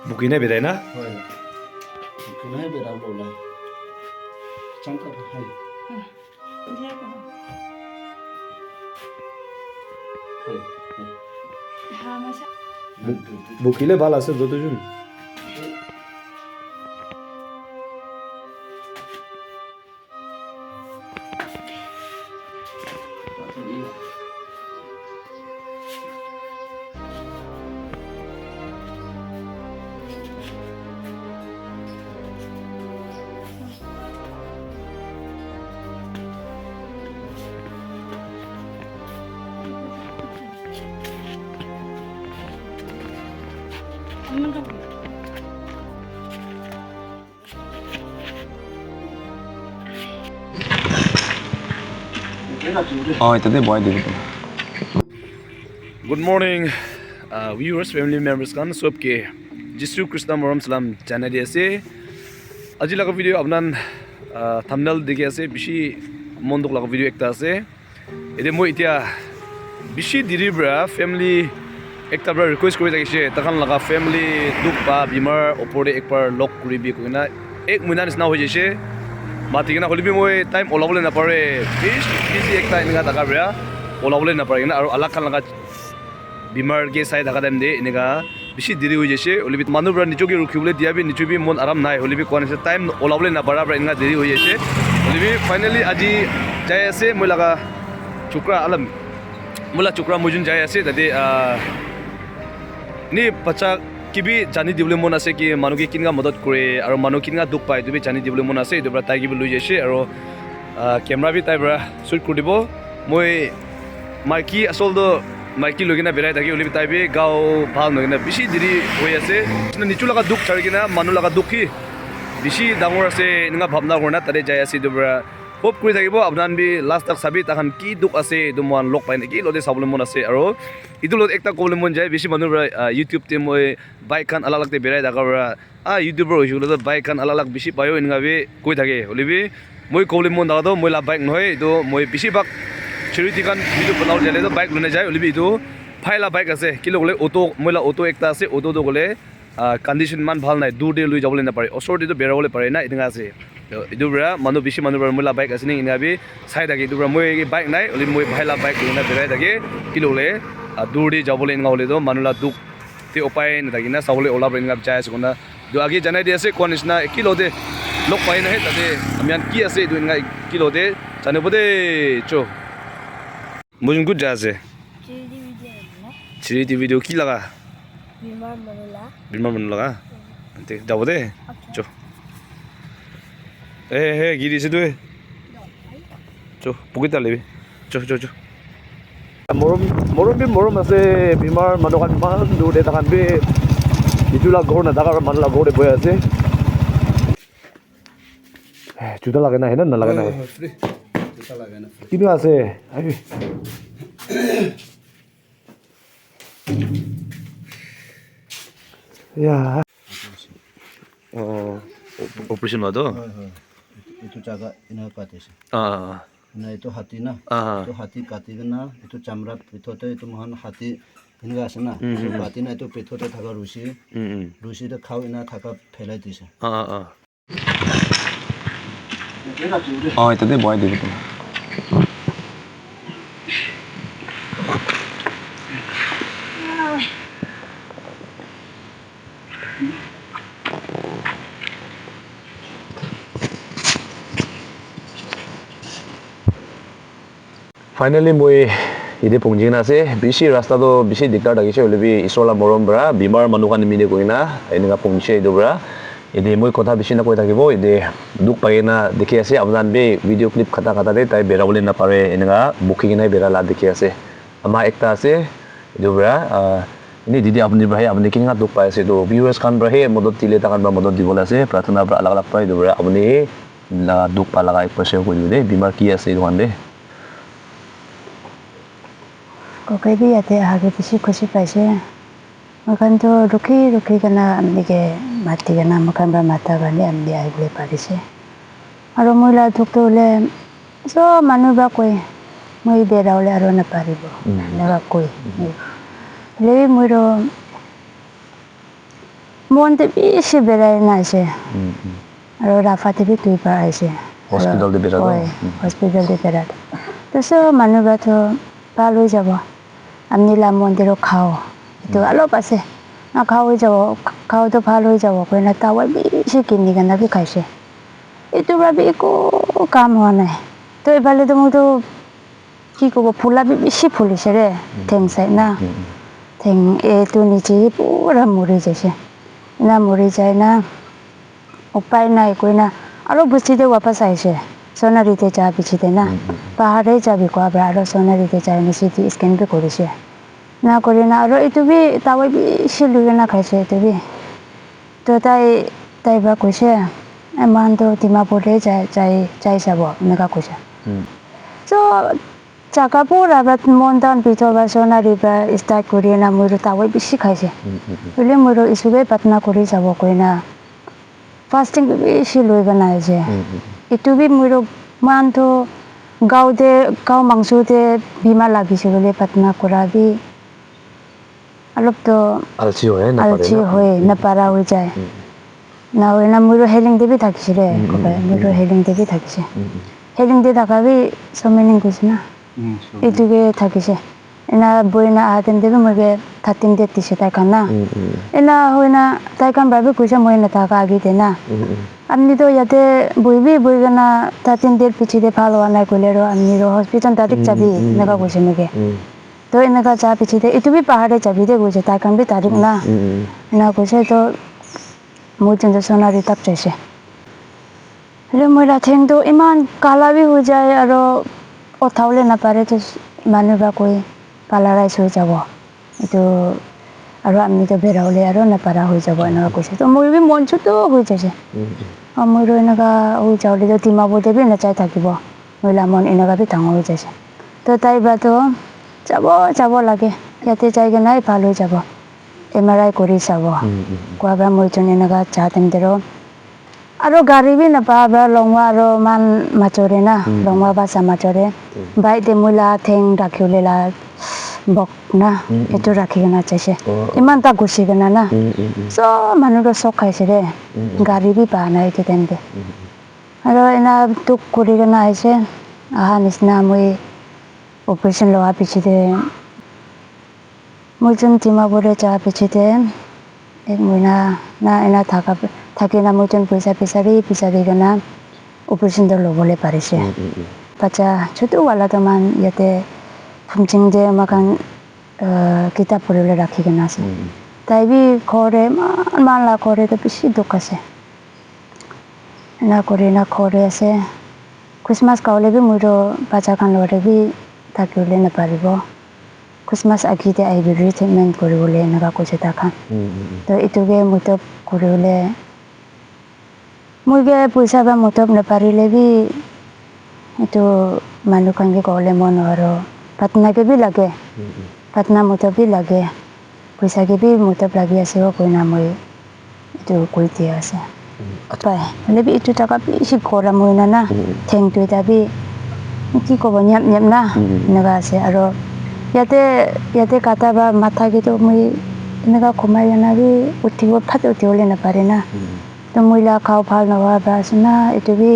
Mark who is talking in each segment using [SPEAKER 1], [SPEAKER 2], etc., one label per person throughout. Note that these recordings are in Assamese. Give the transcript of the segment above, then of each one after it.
[SPEAKER 1] Bukina bedai na?
[SPEAKER 2] হয় বুকিনাই বেৰাব ওলাই চাংকা হয় হয়
[SPEAKER 1] Bukile bal ase dodo jun.
[SPEAKER 3] Ito boy dito.
[SPEAKER 1] Good morning, viewers, family members kan sob ke Jisu Krishna Moram Salam channel di ase. Aji laga video apnan thumbnail dikhi ase bishi mondok laga video ekta ase. Ede moi itia bishi diri bra family ekta bra request kori thakise takan laga family duk ba bimar opor de ekbar lok kuri bi koina ek muina nisna ho jaise. Mati kena holibi moi time olabole na pare busy ekta inga taka bra olabole na pare na aru alak kan laga bimar ke sai daga dem de inega bishi diri ho jaise holibi manu bra nicho ke rukhibole dia bi nicho bi mon aram nai holibi kon se time olabole na para bra inga diri ho jaise holibi finally aji jai ase moi laga chukra alam mula chukra mujun jai ase tade ni pacha kibi jani dibule mon ase ki manu ki kinga madad kore aru manu kinga duk pai dubi jani dibule mon ase idobra tai gibi lui jaise aru camera bi tai bra shoot kuribo moi maiki asol do maiki logina berai thaki oli tai bi gao bhal nogina bishi diri hoi ase nichu laga duk chargina manu laga dukhi bishi dangor ase ninga bhabna korna tade jai ase idobra hope kuri thakibo apnan bi last tak sabi takan ki duk ase dumwan lok pai neki lode sabule mon ase aru idulot ekta kobole mon jai bishi manu bra youtube te moi bike kan alag te berai daga bra youtuber hoijulo to bike kan alag bishi payo inga bi koi thake holibi moi kobole mon daga do moi la bike nohoi do moi bishi bak charity kan video banau jale do bike lone jai holibi do phaila bike ase kilo gole auto moi la auto ekta ase auto do gole condition man bhal nai dur de lui jabole na pare osor de do berawole pare na idinga ase idubra manu bishi manu bra moi la bike ase ni inga bi sai dagi idubra moi bike nai oli moi phaila bike lone berai dagi kilo le dur de jabole inga hole do manula duk te upai na dagi na sabole ola bra inga jai ase kona do agi janai de ase kon isna kilo de lok pai na he tade amian ki ase do inga kilo de chane bode cho mujun good jase chiri di video ki laga bimar manu laga ante jabo de cho he giri se do cho pugita lebi cho morom ase bimar manu kan man do de takan be itula gor na daga man la gor de boy ase juta laga na hena na laga na
[SPEAKER 2] free এটা লাগে না
[SPEAKER 1] kinu ase ai ya operation wa do
[SPEAKER 2] হয় হয় itu jaga ina kateছে
[SPEAKER 1] ah
[SPEAKER 2] না itu hati na itu hati কাটি না itu চামড়া পিঠতে itu মহান হাতি ইনগা আছে না কাটি না itu পিঠতে থাকা রুসিতে খাও ইনা থাকা ফেলাই দিছে
[SPEAKER 3] Ito boy dito. Finally moi ide pungjing na ase bishi rasta do bishi diktar dagise holebi isola morom bra bimar manukan mine koina eninga pungche do bra ide moi kotha bishi na koi thakibo ide duk pai na dekhi ase apnan be video clip khata de tai berawole na pare eninga booking na berala dekhi ase ama ekta ase do bra ini didi apni bra he apni kinga duk pai ase do viewers kan bra he modot tile takan ba modot dibole ase pratana bra alag pai do bra apni la duk pa laga ek share kori de bimar ki ase duan de
[SPEAKER 4] Kokai bi ate hage bisi khosi paise makan to rukhi kana amnike mati kana makan ba mata gani amni aibule parise aro moila thukto le so manu ba koi moi beraule aro na paribo naga koi le moiro মনতে বেছি বেৰাই নাছে আৰু ৰাফাতে বি তুই পাৰ আহিছে
[SPEAKER 3] হস্পিটেল দি বেৰা
[SPEAKER 4] হয় হস্পিটেল দি বেৰা তাৰপিছত মানুহবিলাকতো ভাল হৈ যাব আমি মন্দিৰত খাওঁ এইটো অলপ আছে খাওঁ হৈ যাব খাওঁতো ভাল হৈ যাব কইনা তাৱাই বেছি কিনি কেনে বি খাইছে এইটো পৰা একো কাম হোৱা নাই তো এইফালেতো মোৰতো কি ক'ব ফুলা বেছি ফুলিছে ৰে ঠেং চাই না ঠেং এইটো নিচে পুৰা মৰি যাইছে না মৰি যায় না উপায় নাই কইনা আৰু বস্তিতে ৱাপাছ আহিছে সোণাৰীতে যা পিছিতে না পাহাৰে যাবি কোৱা পৰা আৰু সোণাৰীতে যাই নি চিটি স্কেন বি কৰিছে না কৰি না আৰু এইটো বি তাৱাই বেছি লৈ কেনে খাইছে এইটো বি তো তাই বা কৈছে মানুহটো ডিমাপুৰতে যাই চাব এনেকুৱা কৈছে চ' জাগা পুৰা মন টান ভিতৰ বা সোণাৰীৰ পৰা ষ্টাৰ্ট কৰি না মোৰ তাৱাই বেছি খাইছে বোলে মোৰ ইচুকে প্ৰাৰ্থনা কৰি যাব কইনা ফাষ্টিং বেছি লৈ কেনে আহিছে এইটো বি মোৰ মানুহটো গাঁও মাংসতে বিমা লাগিছে বুলি প্ৰাৰ্থনা কৰা বি অলপতো
[SPEAKER 3] আলচি হয়
[SPEAKER 4] নাপাৰা হৈ যায় না হয় না মোৰ হেলিং দেৱী থাকিছে ৰে মোৰ হেলিং দেৱী থাকিছে হেলিং দি থকা বি চমেনিং কৈছে না এইটোকে থাকিছে এনা বইনা আহাতেন দেবি মই 13 ডেট দিছে তাই কান না এনা হয় না তাই কান ভাবি কৈছে মই নাথাকা আগিতে না আপনি তো ইয়াতে বই কেনা 13 ডেট পিছিতে ভাল হোৱা নাই ক'লে আৰু আমি হস্পিটেল ডাইৰেক্ট যাবি এনেকুৱা কৈছে নেকি তো এনেকুৱা যা পিছিতে এইটো বি পাহাৰে যাবি দে কৈছে তাই কান বি তাৰিখ না এনা কৈছে তো মোৰ যোনটো সোণাৰী তাত যাইছে হ'লে মই ঠেংটো ইমান কালা বি হৈ যায় আৰু উঠাবলৈ নাপাৰে তো মানুহ বা কৈ পালাৰাইজ হৈ যাব এইটো আৰু আমিতো বেৰাওলে আৰু নাপাৰা হৈ যাব এনেকুৱা কৈছে তো মোৰ বি মনচুতো হৈ যাইছে মোৰ এনেকুৱা হৈ যাওঁতে ডিমাপুৰতে বি নাযাই থাকিব মহিলা মন এনেকুৱা বি ডাঙৰ হৈ যাইছে তো তাই বাতো যাব লাগে ইয়াতে যাই কেনে ভাল হৈ যাব MRI কৰি চাব কোৱা বা মই যোন এনেকুৱা যা তেন্তেৰো আৰু গাড়ী বি নাপাবা লঙা আৰু মান মাছৰে না লঙা বাছা মাছৰে বাইতে মহিলা ঠেং ৰাখিলে বক না এইটো ৰাখি কেনে চাইছে ইমান তা গুচি কেনে না চব মানুহটো চক খাইছে ৰে গাড়ী বি পা নাই এইটো তেন্তে আৰু এনা তোক কৰি কেনে আহিছে অহা নিচিনা মই অপাৰেশ্যন লোৱাৰ পিছতে মই যোন ডিমাপুৰে যোৱাৰ পিছতে 1 মহিনা না এনা থাকি না মই যোন পইচা বিচাৰি কেনে অপাৰেশ্যনটো ল'বলৈ পাৰিছে বাচ্চা ছোটোৱালাটো মান ইয়াতে ফুংচিং যে আমাক কিতাপ পঢ়িবলৈ ৰাখি কেনে আছে তাই বি ঘৰে ইমান ঘৰেতো বেছি দুখ আছে এনা কৰি না ঘৰে আছে খ্ৰীষ্টমাছ গাঁৱলে বি মোৰ বাচ্চাখন লগতে বি থাকিবলৈ নাপাৰিব খ্ৰীষ্টমাছ আগিতে আহিবি ট্ৰিটমেণ্ট কৰিবলৈ এনেকুৱা কৈছে তাখন তো এইটোকে মতলব কৰিবলৈ মোৰকে পইচা বা মতলব নাপাৰিলে বি এইটো মানুহখনকে ক'বলৈ মন আৰু প্ৰাৰ্থনাকে বি লাগে প্ৰাৰ্থনা মতলব বি লাগে পইচাকে বি মতলব লাগি আছে কইনা মই এইটো কৈ দিয়া আছে পাই হ'লে বি এইটো টকা বেছি গৰম হয় না ঠেংটো এটা বি কি ক'ব নিয়াপ না এনেকুৱা আছে আৰু ইয়াতে কাটা বা মাথাকেইটো মই এনেকুৱা কমাই কেনে বি উঠিবলৈ নাপাৰে না তো মহিলা খাওঁ ভাল নোহোৱা বা আছে না এইটো বি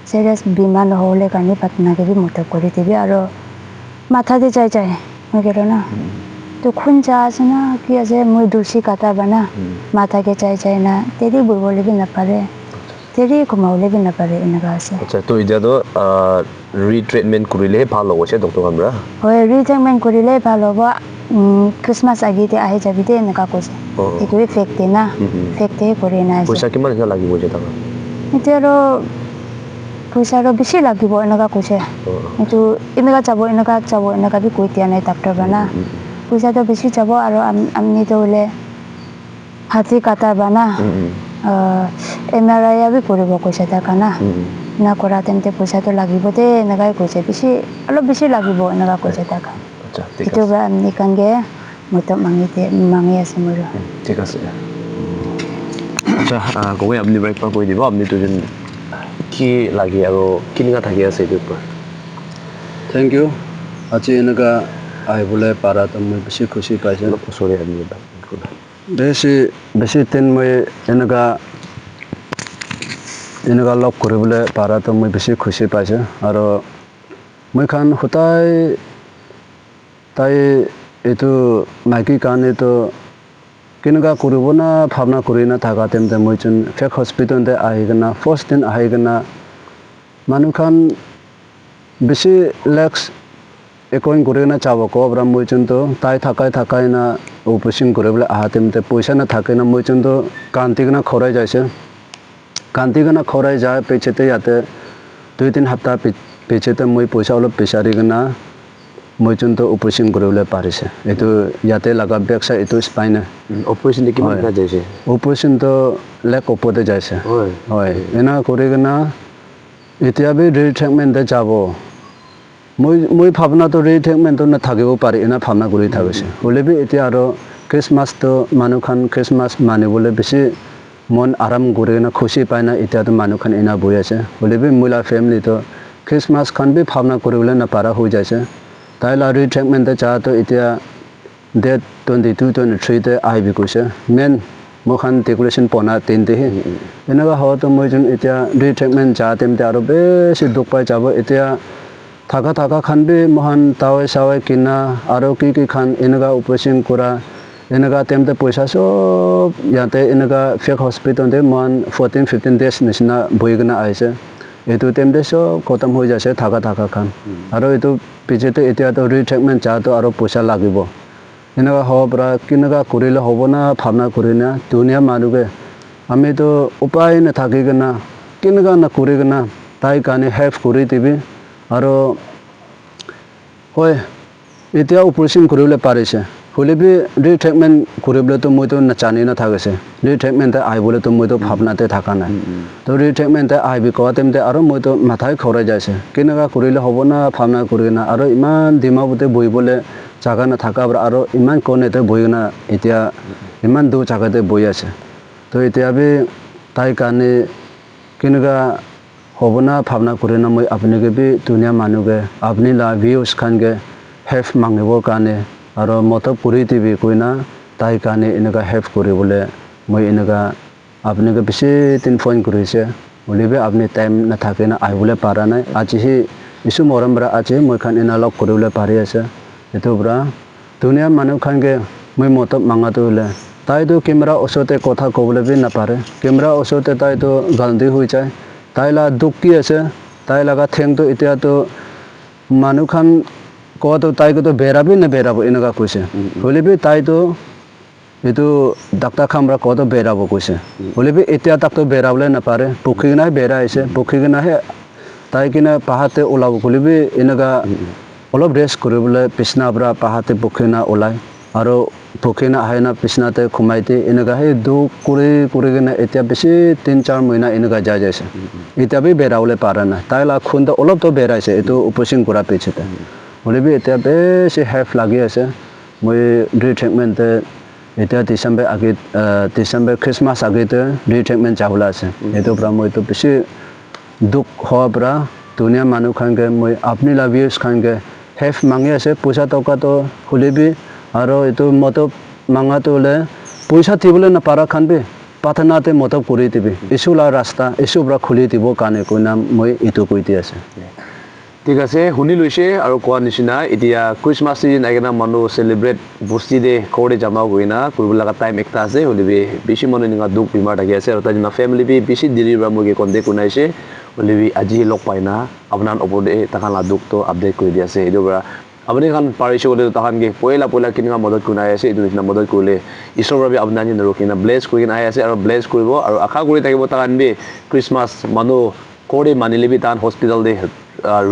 [SPEAKER 4] চিৰিয়াছ বেমাৰ নহ'লে কাৰণে প্ৰাৰ্থনাকে বি মতলব কৰি দিবি আৰু মাথাতে যায় মই কেটো না তো খুন যা আছে না কি আছে মই দোষী কাটা বা না মাথাকে যায় না তেৰি বহিবলৈ বি নাপাৰে তেৰি ঘুমাবলৈ বি নাপাৰে এনেকুৱা আছে
[SPEAKER 3] আচ্ছা তো এতিয়াতো ৰিট্ৰিটমেণ্ট কৰিলেহে ভাল হ'ব আছে ডক্টৰ কামৰা
[SPEAKER 4] হয় ৰিট্ৰিটমেণ্ট কৰিলে ভাল হ'ব খ্ৰীষ্টমাছ আগিতে আহি যাবি দে এনেকুৱা কৈছে এইটোৱে ফেক্টে না ফেক্টে কৰি নাই
[SPEAKER 3] পইচা কিমান এতিয়া লাগিব এতিয়া তাক
[SPEAKER 4] এতিয়া আৰু পইচা আৰু বেছি লাগিব এনেকুৱা কৈছে এইটো এনেকুৱা যাব বি কৈ দিয়া নাই ডাক্তৰ বা না পইচাটো বেছি যাব আৰু আমিতো বোলে হাতী কাটা বা না MRI বি কৰিব কৈছে তাকা না না কৰা তেন্তে পইচাটো লাগিব দে এনেকুৱাই কৈছে অলপ বেছি লাগিব এনেকুৱা কৈছে তাকা এইটো বা আমি কাৰণে মতলব মাঙি আছে মোৰ
[SPEAKER 3] ঠিক আছে আচ্ছা কওঁগৈ আপুনি একবাৰ কৈ দিব আপুনিতো যেন কি লাগে আৰু কেনেকুৱা থাকি আছে এইটোৰ পৰা
[SPEAKER 2] থেংক ইউ আজি এনেকুৱা আহিবলৈ পাৰাতো মই বেছি খুচি পাইছোঁ
[SPEAKER 3] অলপ ওচৰে
[SPEAKER 2] বেছি বেছি দিন মই এনেকুৱা লগ কৰিবলৈ পাৰাটো মই বেছি খুচি পাইছোঁ আৰু মই খান সদায় তাই এইটো মাইকী কাৰণেতো কেনেকুৱা কৰিব না ভাৱনা কৰি নাথাকা তেন্তে মই যেন ফেক হস্পিটেলতে আহি কিনে ফাৰ্ষ্ট দিন আহি কিনে মানুহখন বেছি লেক্স একোইন কৰি কিনে যাব ক'বৰা মই যেনতো তাই থাকাই না অপাৰেশ্যন কৰিবলৈ আহা তেন্তে পইচা নাথাকে না মই যেনতো কান্দি কিনে খৰাই যাইছে কান্দি কিনে খৰাই যায় পিছতে ইয়াতে 2-3 সপ্তাহ পিছতে মই পইচা অলপ বিচাৰি কিনে মই যেনতো অপাৰেশ্যন কৰিবলৈ পাৰিছে এইটো ইয়াতে লগা বেক চাই এইটো স্পাইন
[SPEAKER 3] অপাৰেশ্যন কিমান দিন যাইছে
[SPEAKER 2] অপাৰেশ্যনটো লেক ওপৰতে যাইছে
[SPEAKER 3] হয়
[SPEAKER 2] হয় এনে কৰি কিনে এতিয়া বি ৰিট্ৰিটমেণ্টে যাব মই ভাৱনাটো ৰিট্ৰিটমেণ্টটো নাথাকিব পাৰি এনে ভাৱনা কৰি থাকিছে হ'লে বি এতিয়া আৰু খ্ৰীষ্টমাছটো মানুহখন খ্ৰীষ্টমাছ মানিবলৈ বেছি মন আৰাম কৰি কিনে খুচি পাই না এতিয়াতো মানুহখন এনে বহি আছে হ'লে বি মহিলা ফেমিলিটো খ্ৰীষ্টমাছখন বি ভাৱনা কৰিবলৈ নাপাৰা হৈ যাইছে তাই লা ৰিট্ৰিটমেণ্টে যাওঁতো এতিয়া ডেট 22-23 আহিবি কৈছে মেইন মোখান ডেক'ৰেশ্যন পনা 10 এনেকুৱা হোৱাটো মই যেন এতিয়া ৰিট্ৰিটমেণ্ট যা তেন্তে আৰু বেছি দুখ পাই যাব এতিয়া থাকা খান বি মহান টাৱাই কিনা আৰু কি খান এনেকুৱা অপাৰেশ্যন কৰা এনেকুৱা তেন্তে পইচা চব ইয়াতে এনেকুৱা ফেক হস্পিটেলতে মহান 14-15 ডেজ নিচিনা বহি কিনে আহিছে এইটো তেন্তে চব খতম হৈ যাইছে থাকা খান আৰু এইটো পিছতে এতিয়াতো ৰিট্ৰিটমেণ্ট যাওঁতো আৰু পইচা লাগিব এনেকুৱা হ'ব পৰা কেনেকুৱা কৰিলে হ'ব না ভাৱনা কৰি না ধুনীয়া মানুহে আমিতো উপায় নাথাকি কিনা কেনেকুৱা নকৰি কিনা তাই কাৰণে হেল্প কৰি দিবি আৰু হয় এতিয়া অপাৰেশ্যন কৰিবলৈ পাৰিছে হ'লে বি ৰিট্ৰিটমেণ্ট কৰিবলৈতো মইতো নাজানি নাথাকিছে ৰিট্ৰিটমেণ্টে আহিবলৈতো মইতো ভাৱনাতে থকা নাই তো ৰিট্ৰিটমেণ্টে আহিবি কোৱা তেন্তে আৰু মইতো মাথাই খৰাই যাইছে কেনেকুৱা কৰিলে হ'ব না ভাৱনা কৰি কিনা আৰু ইমান ডিমাপুৰতে বহিবলৈ জাগা নাথাকা আৰু ইমান কণতে বহি কিনা এতিয়া ইমান দূৰ জাগাতে বহি আছে তো এতিয়া বি তাই কাৰণে কেনেকুৱা হ'ব না ভাৱনা কৰি না মই আপুনিকে বি ধুনীয়া মানুহে আপুনি লা ভিউজ খানকে হেল্প মাঙিবৰ কাৰণে আৰু মতলব কৰি দিবি কৈ না তাই কাৰণে এনেকুৱা হেল্প কৰিবলৈ মই এনেকুৱা আপুনিকে বেছি দিন ফোন কৰিছে হ'লে বি আপুনি টাইম নাথাকে না আহিবলৈ পৰা নাই আজিহি কিছু মৰম পৰা আজি মই খান এনে লগ কৰিবলৈ পাৰি আছে এইটো পৰা ধুনীয়া মানুহখানকে মই মতলব মাঙাটো হ'লে তাইতো কেমেৰা ওচৰতে কথা ক'বলৈ বি নাপাৰে কেমেৰা ওচৰতে তাইতো গান্ধী হৈ যায় তাই লা দুখ কি আছে তাই লগা ঠেংটো এতিয়াতো মানুহখান কোৱাটো তাইকতো বেৰাবি নেবেৰাব এনেকুৱা কৈছে হ'লে বি তাইতো এইটো ডাক্তৰ খামৰা কোৱাটো বেৰাব কৈছে হ'লে বি এতিয়া তাকতো বেৰাবলৈ নাপাৰে পক্ষী কিনাহে বেৰাইছে পক্ষী কিনাহে তাই কিনে পাহাৰতে ওলাব হ'লে বি এনেকুৱা অলপ ৰেষ্ট কৰিবলৈ বিচনাৰ পৰা পাহাৰতে পক্ষী না ওলায় আৰু পক্ষী না আহে না বিচনাতে সোমাই দিয়ে এনেকুৱা সেই দুখ কৰি কিনে এতিয়া বেছি 3-4 মহিনা এনেকুৱা যাইছে এতিয়া বি বেৰাবলৈ পৰা নাই তাই লা খুন্দা অলপতো বেৰাইছে এইটো অপাৰেশ্যন কৰাৰ পিছতে হ'লে বি এতিয়া বেছি হেল্প লাগি আছে মই ৰিট্ৰিটমেণ্টে এতিয়া ডিচেম্বৰ খ্ৰীষ্টমাছ আগতে ৰিট্ৰিটমেণ্ট যাবলৈ আছে এইটোৰ পৰা মইতো বেছি দুখ হোৱাৰ পৰা ধুনীয়া মানুহখানকে মই আপুনি লা ভিউজ খানকে হেল্প মাঙি আছে পইচা টকাটো হ'লে বি আৰু এইটো মতলব মাঙাটো হ'লে পইচা দিবলৈ নাপাৰা খান বি প্ৰাৰ্থনাতে মতলব কৰি দিবি ইছু লা ৰাস্তা ইছুৰ পৰা খুলি দিবৰ কাৰণে কৈ নাম মই এইটো কৈ দি আছে
[SPEAKER 3] ঠিক আছে শুনি লৈছে আৰু কোৱা নিচিনা এতিয়া খ্ৰীষ্টমাছ চিজন আহি কিনে মানুহ চেলিব্ৰেট বস্তি দে ঘৰতে জমা হৈ না কৰিব লগা টাইম একটা আছে হ'লে বি বেছি মানুহ এনেকুৱা দুখ বেমাৰ থাকি আছে আৰু তাই ফেমিলি বি বেছি দেৰিৰ পৰা মোক কণ্টেক্ট শুনাইছে হ'লে বি আজি লগ পাই না আপোনাৰ ওপৰতে তাহান দুখটো আপডেট কৰি দি আছে এইটোৰ পৰা আপুনি খান পাৰিছে হ'লে তাহানকে পইলা কেনেকুৱা মদত কৰি আছে এইটো নিচিনা মদত কৰিলে ঈশ্বৰৰ বাবে আপোনাৰ নৰখি না ব্লেছ কৰি কিনে আহি আছে আৰু ব্লেছ কৰিব আৰু আশা কৰি থাকিব তাহান বি খ্ৰীষ্টমাছ মানুহ ঘৰতে মানিলে বি তাহান হস্পিটেল দে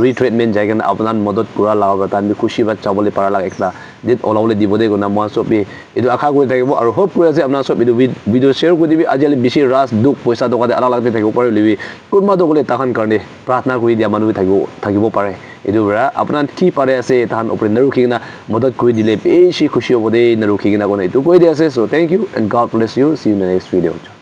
[SPEAKER 3] ৰিট্ৰিটমেণ্ট যাই কিনে আপোনাৰ মদত কৰা লাভ তাহান বি খুচি বাট চাবলৈ পৰা লাগ একটা ডেট ওলাবলৈ দিব দে গুণা মই চবেই এইটো আশা কৰি থাকিব আৰু হোপ কৰি আছে আপোনাৰ চব এইটো ভিডিঅ' শ্বেয়াৰ কৰি দিবি আজিকালি বেছি ৰাজ দুখ পইচা টকাতে আলাগ থাকিব পাৰে লিবি কোনোবাটো গ'লে তাহান কাৰণে প্ৰাৰ্থনা কৰি দিয়া মানুহ থাকিব পাৰে এইটো পৰা আপোনাৰ কি পাৰে আছে তাহান ওপৰত নৰখি কিনা মদত কৰি দিলে বেছি খুচি হ'ব দেই নৰখি কিনা কোনে এইটো কৈ দি আছে so' thank you and God bless you see you in the next video'